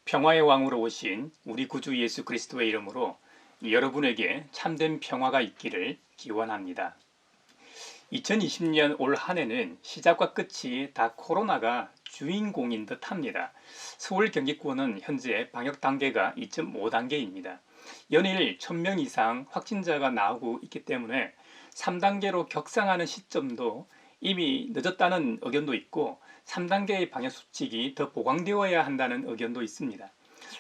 평화의 왕으로 오신 우리 구주 예수 그리스도의 이름으로 여러분에게 참된 평화가 있기를 기원합니다. 2020년 올 한 해는 시작과 끝이 다 코로나가 주인공인 듯 합니다. 서울 경기권은 현재 방역 단계가 2.5단계입니다. 연일 1000명 이상 확진자가 나오고 있기 때문에 3단계로 격상하는 시점도 이미 늦었다는 의견도 있고 3단계의 방역 수칙이 더 보강되어야 한다는 의견도 있습니다.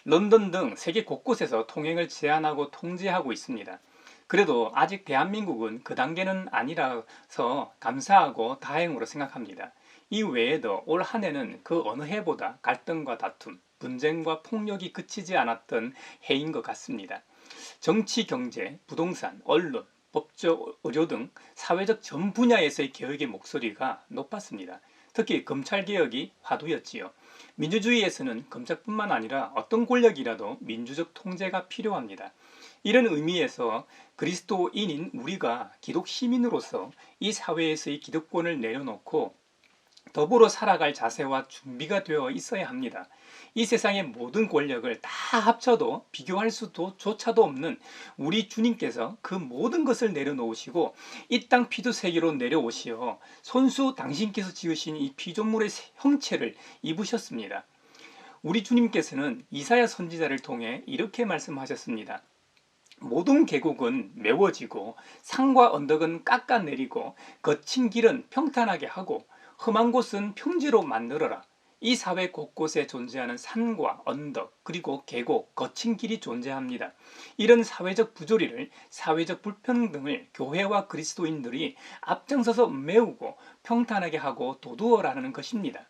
런던 등 세계 곳곳에서 통행을 제한하고 통제하고 있습니다. 그래도 아직 대한민국은 그 단계는 아니라서 감사하고 다행으로 생각합니다. 이 외에도 올 한 해는 그 어느 해보다 갈등과 다툼, 분쟁과 폭력이 그치지 않았던 해인 것 같습니다. 정치, 경제, 부동산, 언론, 법적, 의료 등 사회적 전 분야에서의 개혁의 목소리가 높았습니다. 특히 검찰개혁이 화두였지요. 민주주의에서는 검찰뿐만 아니라 어떤 권력이라도 민주적 통제가 필요합니다. 이런 의미에서 그리스도인인 우리가 기독 시민으로서 이 사회에서의 기득권을 내려놓고 더불어 살아갈 자세와 준비가 되어 있어야 합니다. 이 세상의 모든 권력을 다 합쳐도 비교할 수도 조차도 없는 우리 주님께서 그 모든 것을 내려놓으시고 이 땅 피두세계로 내려오시어 손수 당신께서 지으신 이 피조물의 형체를 입으셨습니다. 우리 주님께서는 이사야 선지자를 통해 이렇게 말씀하셨습니다. 모든 계곡은 메워지고 산과 언덕은 깎아내리고 거친 길은 평탄하게 하고 험한 곳은 평지로 만들어라. 이 사회 곳곳에 존재하는 산과 언덕 그리고 계곡, 거친 길이 존재합니다. 이런 사회적 부조리를, 사회적 불평등을 교회와 그리스도인들이 앞장서서 메우고 평탄하게 하고 도두어라는 것입니다.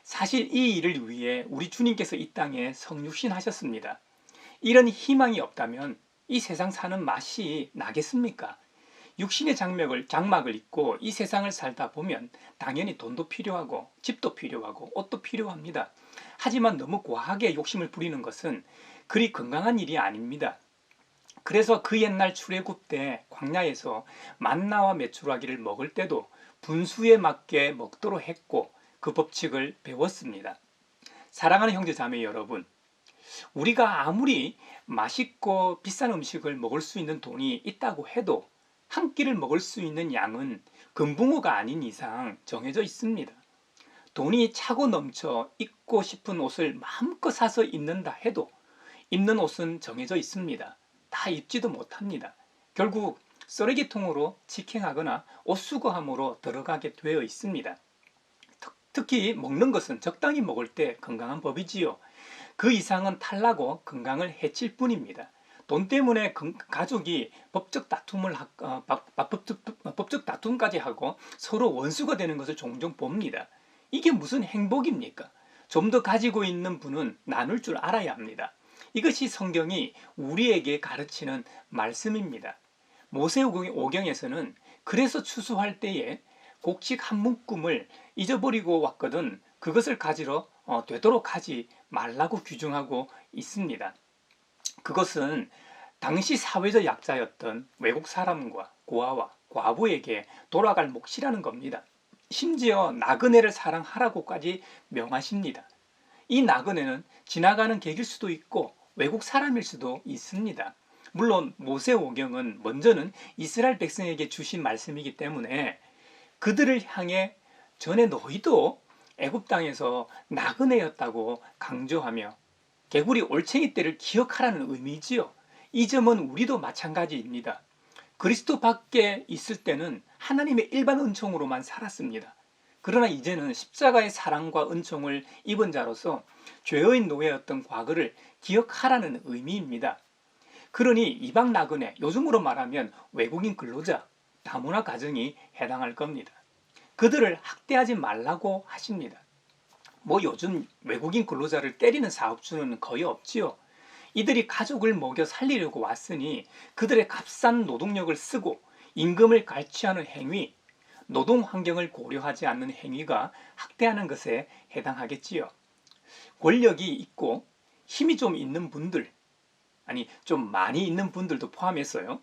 사실 이 일을 위해 우리 주님께서 이 땅에 성육신하셨습니다. 이런 희망이 없다면 이 세상 사는 맛이 나겠습니까? 육신의 장막을 입고 이 세상을 살다 보면 당연히 돈도 필요하고 집도 필요하고 옷도 필요합니다. 하지만 너무 과하게 욕심을 부리는 것은 그리 건강한 일이 아닙니다. 그래서 그 옛날 출애굽 때 광야에서 만나와 메추라기를 먹을 때도 분수에 맞게 먹도록 했고 그 법칙을 배웠습니다. 사랑하는 형제 자매 여러분, 우리가 아무리 맛있고 비싼 음식을 먹을 수 있는 돈이 있다고 해도 한 끼를 먹을 수 있는 양은 금붕어가 아닌 이상 정해져 있습니다. 돈이 차고 넘쳐 입고 싶은 옷을 마음껏 사서 입는다 해도 입는 옷은 정해져 있습니다. 다 입지도 못합니다. 결국 쓰레기통으로 직행하거나 옷수거함으로 들어가게 되어 있습니다. 특히 먹는 것은 적당히 먹을 때 건강한 법이지요. 그 이상은 탈나고 건강을 해칠 뿐입니다. 돈 때문에 가족이 법적 다툼까지 하고 서로 원수가 되는 것을 종종 봅니다. 이게 무슨 행복입니까? 좀 더 가지고 있는 분은 나눌 줄 알아야 합니다. 이것이 성경이 우리에게 가르치는 말씀입니다. 모세오경에서는 그래서 추수할 때에 곡식 한 묶음을 잊어버리고 왔거든 그것을 가지러 되도록 하지 말라고 규정하고 있습니다. 그것은 당시 사회적 약자였던 외국 사람과 고아와 과부에게 돌아갈 몫이라는 겁니다. 심지어 나그네를 사랑하라고까지 명하십니다. 이 나그네는 지나가는 객일 수도 있고 외국 사람일 수도 있습니다. 물론 모세오경은 먼저는 이스라엘 백성에게 주신 말씀이기 때문에 그들을 향해 전에 너희도 애굽 땅에서 나그네였다고 강조하며 개구리 올챙이 때를 기억하라는 의미지요. 이 점은 우리도 마찬가지입니다. 그리스도 밖에 있을 때는 하나님의 일반 은총으로만 살았습니다. 그러나 이제는 십자가의 사랑과 은총을 입은 자로서 죄의 노예였던 과거를 기억하라는 의미입니다. 그러니 이방 나그네, 요즘으로 말하면 외국인 근로자, 다문화 가정이 해당할 겁니다. 그들을 학대하지 말라고 하십니다. 요즘 외국인 근로자를 때리는 사업주는 거의 없지요. 이들이 가족을 먹여 살리려고 왔으니 그들의 값싼 노동력을 쓰고 임금을 갈취하는 행위, 노동 환경을 고려하지 않는 행위가 학대하는 것에 해당하겠지요. 권력이 있고 힘이 좀 있는 분들, 좀 많이 있는 분들도 포함했어요.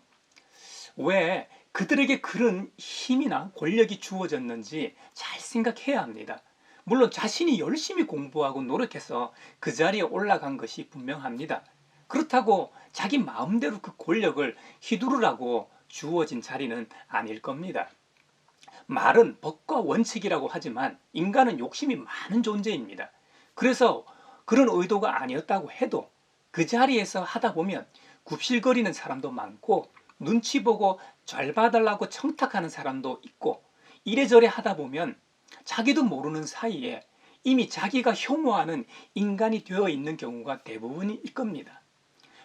왜 그들에게 그런 힘이나 권력이 주어졌는지 잘 생각해야 합니다. 물론 자신이 열심히 공부하고 노력해서 그 자리에 올라간 것이 분명합니다. 그렇다고 자기 마음대로 그 권력을 휘두르라고 주어진 자리는 아닐 겁니다. 말은 법과 원칙이라고 하지만 인간은 욕심이 많은 존재입니다. 그래서 그런 의도가 아니었다고 해도 그 자리에서 하다 보면 굽실거리는 사람도 많고 눈치 보고 잘 봐달라고 청탁하는 사람도 있고 이래저래 하다 보면 자기도 모르는 사이에 이미 자기가 혐오하는 인간이 되어 있는 경우가 대부분일 겁니다.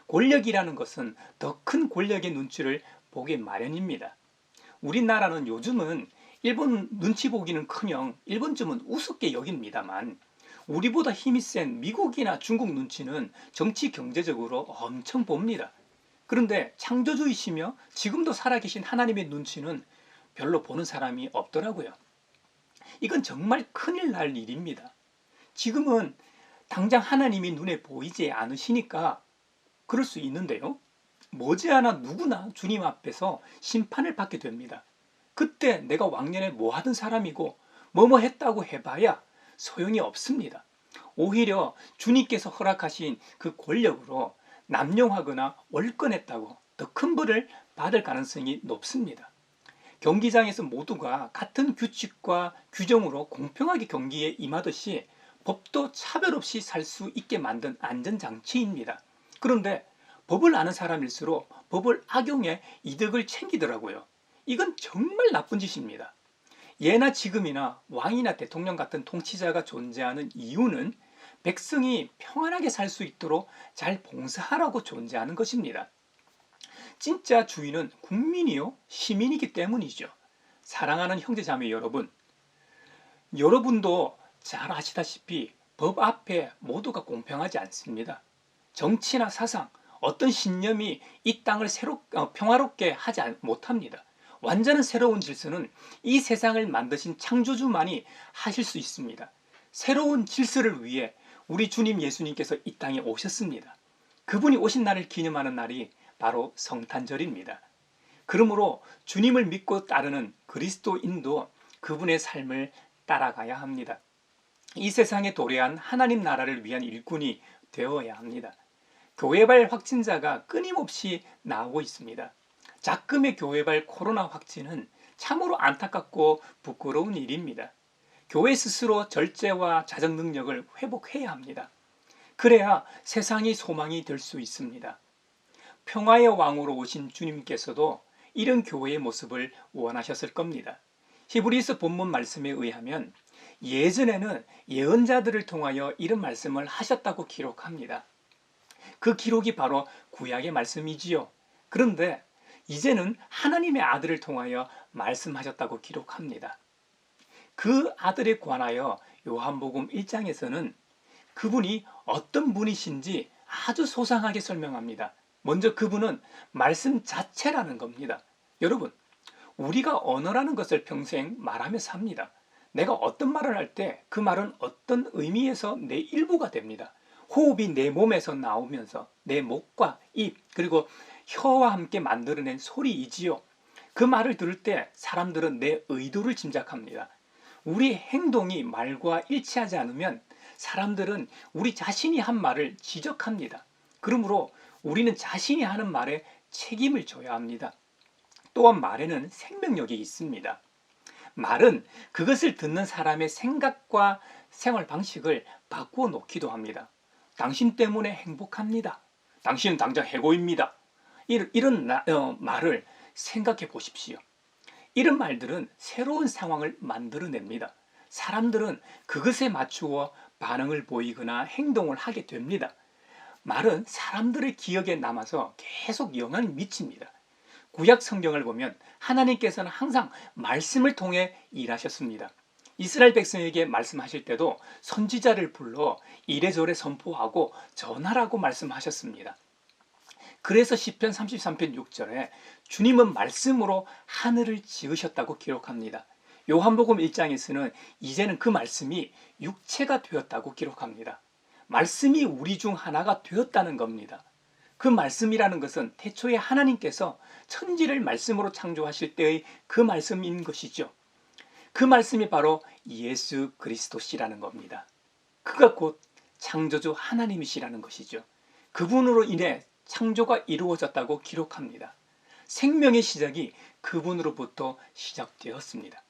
권력이라는 것은 더 큰 권력의 눈치를 보기 마련입니다. 우리나라는 요즘은 일본 눈치 보기는커녕 일본쯤은 우습게 여깁니다만 우리보다 힘이 센 미국이나 중국 눈치는 정치 경제적으로 엄청 봅니다. 그런데 창조주이시며 지금도 살아계신 하나님의 눈치는 별로 보는 사람이 없더라고요. 이건 정말 큰일 날 일입니다. 지금은 당장 하나님이 눈에 보이지 않으시니까 그럴 수 있는데요. 머지않아 누구나 주님 앞에서 심판을 받게 됩니다. 그때 내가 왕년에 뭐 하던 사람이고 뭐뭐 했다고 해봐야 소용이 없습니다. 오히려 주님께서 허락하신 그 권력으로 남용하거나 월권했다고 더 큰 벌을 받을 가능성이 높습니다. 경기장에서 모두가 같은 규칙과 규정으로 공평하게 경기에 임하듯이 법도 차별 없이 살 수 있게 만든 안전장치입니다. 그런데 법을 아는 사람일수록 법을 악용해 이득을 챙기더라고요. 이건 정말 나쁜 짓입니다. 예나 지금이나 왕이나 대통령 같은 통치자가 존재하는 이유는 백성이 평안하게 살 수 있도록 잘 봉사하라고 존재하는 것입니다. 진짜 주인은 국민이요 시민이기 때문이죠. 사랑하는 형제자매 여러분, 여러분도 잘 아시다시피 법 앞에 모두가 공평하지 않습니다. 정치나 사상, 어떤 신념이 이 땅을 평화롭게 하지 못합니다. 완전한 새로운 질서는 이 세상을 만드신 창조주만이 하실 수 있습니다. 새로운 질서를 위해 우리 주님 예수님께서 이 땅에 오셨습니다. 그분이 오신 날을 기념하는 날이 바로 성탄절입니다. 그러므로 주님을 믿고 따르는 그리스도인도 그분의 삶을 따라가야 합니다. 이 세상에 도래한 하나님 나라를 위한 일꾼이 되어야 합니다. 교회발 확진자가 끊임없이 나오고 있습니다. 작금의 교회발 코로나 확진은 참으로 안타깝고 부끄러운 일입니다. 교회 스스로 절제와 자정 능력을 회복해야 합니다. 그래야 세상이 소망이 될 수 있습니다. 평화의 왕으로 오신 주님께서도 이런 교회의 모습을 원하셨을 겁니다. 히브리서 본문 말씀에 의하면 예전에는 예언자들을 통하여 이런 말씀을 하셨다고 기록합니다. 그 기록이 바로 구약의 말씀이지요. 그런데 이제는 하나님의 아들을 통하여 말씀하셨다고 기록합니다. 그 아들에 관하여 요한복음 1장에서는 그분이 어떤 분이신지 아주 소상하게 설명합니다. 먼저 그분은 말씀 자체라는 겁니다. 여러분, 우리가 언어라는 것을 평생 말하며 삽니다. 내가 어떤 말을 할 때 그 말은 어떤 의미에서 내 일부가 됩니다. 호흡이 내 몸에서 나오면서 내 목과 입 그리고 혀와 함께 만들어낸 소리이지요. 그 말을 들을 때 사람들은 내 의도를 짐작합니다. 우리 행동이 말과 일치하지 않으면 사람들은 우리 자신이 한 말을 지적합니다. 그러므로 우리는 자신이 하는 말에 책임을 져야 합니다. 또한 말에는 생명력이 있습니다. 말은 그것을 듣는 사람의 생각과 생활 방식을 바꾸어 놓기도 합니다. 당신 때문에 행복합니다. 당신은 당장 해고입니다. 이런 말을 생각해 보십시오. 이런 말들은 새로운 상황을 만들어냅니다. 사람들은 그것에 맞추어 반응을 보이거나 행동을 하게 됩니다. 말은 사람들의 기억에 남아서 계속 영향을 미칩니다. 구약 성경을 보면 하나님께서는 항상 말씀을 통해 일하셨습니다. 이스라엘 백성에게 말씀하실 때도 선지자를 불러 이래저래 선포하고 전하라고 말씀하셨습니다. 그래서 시편 33편 6절에 주님은 말씀으로 하늘을 지으셨다고 기록합니다. 요한복음 1장에서는 이제는 그 말씀이 육체가 되었다고 기록합니다. 말씀이 우리 중 하나가 되었다는 겁니다. 그 말씀이라는 것은 태초에 하나님께서 천지를 말씀으로 창조하실 때의 그 말씀인 것이죠. 그 말씀이 바로 예수 그리스도시라는 겁니다. 그가 곧 창조주 하나님이시라는 것이죠. 그분으로 인해 창조가 이루어졌다고 기록합니다. 생명의 시작이 그분으로부터 시작되었습니다.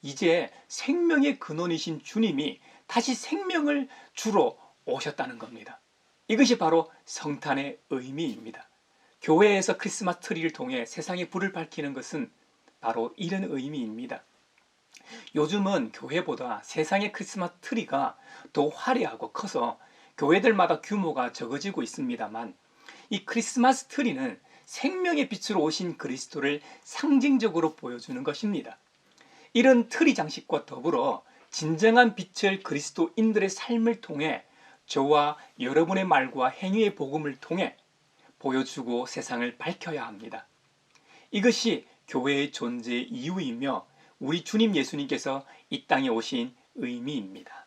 이제 생명의 근원이신 주님이 다시 생명을 주러 오셨다는 겁니다. 이것이 바로 성탄의 의미입니다. 교회에서 크리스마스 트리를 통해 세상에 불을 밝히는 것은 바로 이런 의미입니다. 요즘은 교회보다 세상의 크리스마스 트리가 더 화려하고 커서 교회들마다 규모가 적어지고 있습니다만, 이 크리스마스 트리는 생명의 빛으로 오신 그리스도를 상징적으로 보여주는 것입니다. 이런 트리 장식과 더불어 진정한 빛을 그리스도인들의 삶을 통해 저와 여러분의 말과 행위의 복음을 통해 보여주고 세상을 밝혀야 합니다. 이것이 교회의 존재의 이유이며 우리 주님 예수님께서 이 땅에 오신 의미입니다.